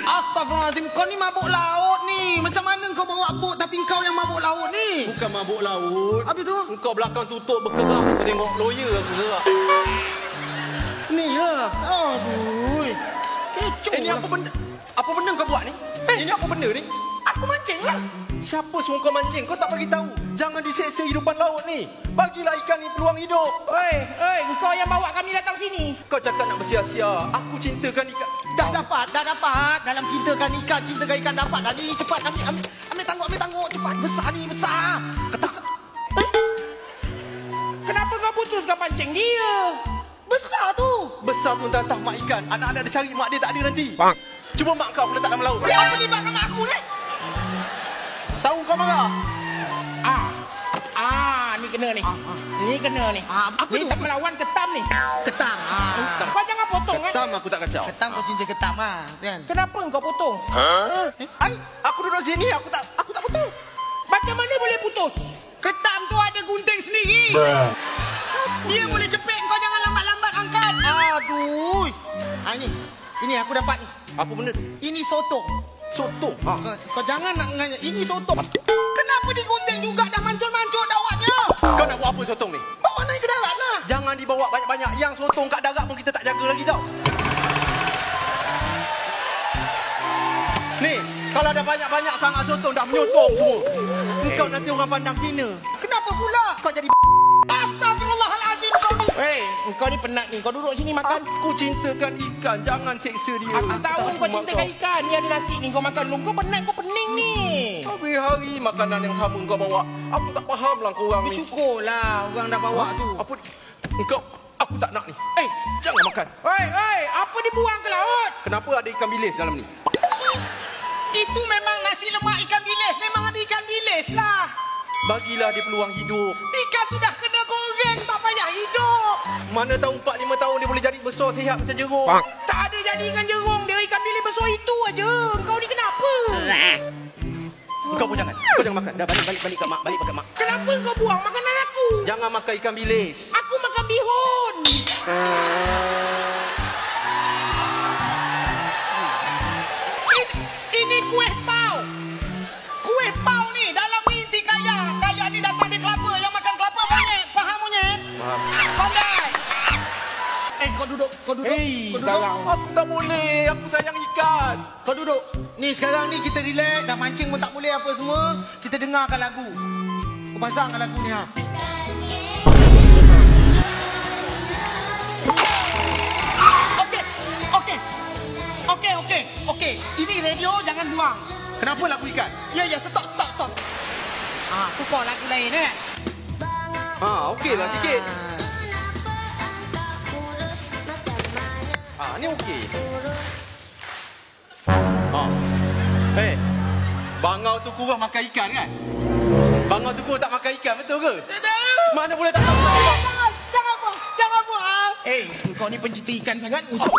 Astaghfirullahaladzim, kau ni mabuk laut ni. Macam mana kau bawa bot tapi kau yang mabuk laut ni? Bukan mabuk laut. Habis tu? Engkau belakang tutup bergerak. Aku tengok lawyer aku gerak. Ni lah. Aduh. Kecoh. Ini apa benda? Apa benda kau buat ni? Ini apa benda ni? Aku mancing lah. Siapa suruh kau mancing? Kau tak bagi tahu. Jangan diseksa hidupan laut ni. Bagilah ikan ni peluang hidup. Kau yang bawa kami datang sini. Kau cakap nak bersia-sia. Aku cintakan ikan. Dah dapat. Dalam cintakan ikan dapat tadi. Cepat ambil tangguh. Cepat, besar ni, besar. Kenapa kau putus kau pancing dia? Besar tu. Besar tu entah mak ikan. Anak-anak dia cari mak dia tak ada nanti. Cuba mak kau letak dalam laut. Apa ni mak aku ni? Tahu kau marah? Ni kena ni. Ni kena ni. Apa ni tu? tak melawan ketam ni. Ketam. Kau jangan potong Ketam aku tak kacau. Ketam kau cincin ketam kan? Kenapa kau potong? Aku duduk sini aku tak betul. Macam mana boleh putus? Ketam tu ada gunting sendiri. Dia boleh cepit, kau jangan lambat-lambat angkat. Aduh. Ini aku dapat ni. Apa benda tu? Ini sotong. Sotong. Kau jangan nak nganya. Ini sotong. Kenapa digunting juga dah mancul-mancul dawatnya? Kau nak buat apa sotong ni? Bawa naik ke darat lah. Jangan dibawa banyak-banyak. Yang sotong kat darat pun kita tak jaga lagi tau. Ni, kalau ada banyak-banyak sangat sotong dah menyotong semua. Engkau nanti orang pandang hina. Kenapa pula? Kau jadi Astaghfirullahaladzim kau ni. Kau ni penat ni. Kau duduk sini makan. Aku cintakan ikan. Jangan seksa dia. Aku tahu kau cintakan ikan. Ni ada nasi ni kau makan dulu. Kau penat, kau pening ni. Habis hari makanan yang sama kau bawa. Aku tak faham lah kau orang ni. Syukurlah orang dah bawa tu. Apa? Engkau, aku tak nak ni. Jangan makan. Apa dibuang ke laut? Kenapa ada ikan bilis dalam ni? Itu memang nasi lemak ikan bilis. Memang ada ikan bilis lah. Bagilah dia peluang hidup. Ikan tu dah kena goreng. Tak payah hidup. Mana tahu 4-5 tahun dia boleh jadi besar sihat macam jerung. Tak ada jadi ikan jerung. Dia ikan bilis besar itu aja. Kau ni kenapa? Kau pun jangan. Kau jangan makan. Dah balik kat mak. Balik kat mak. Kenapa kau buang makanan aku? Jangan makan ikan bilis. Aku makan bihun. Ini kuih pau. Kuih pau ni dalam ni inti kaya. Kaya ni datang dari kelapa. Yang makan kelapa monyet. Faham monyet? Faham. Pandai. Kau duduk. Aku tak boleh. Aku sayang ikan. Kau duduk. Ni sekarang ni kita relax. Dah mancing pun tak boleh apa semua. Kita dengarkan lagu. Kau pasangkan lagu ni ha. Okey. Ini radio jangan buang. Kenapa lagu ikan? Ya, stop. Tukar lagu lain Okeylah sikit. Ni okey. Bangau tu kurang makan ikan kan? Bangau tu kurang tak makan ikan, betul ke? Mana boleh tak tahu? Jangan buang. Kau ni pencinta ikan sangat. Untuk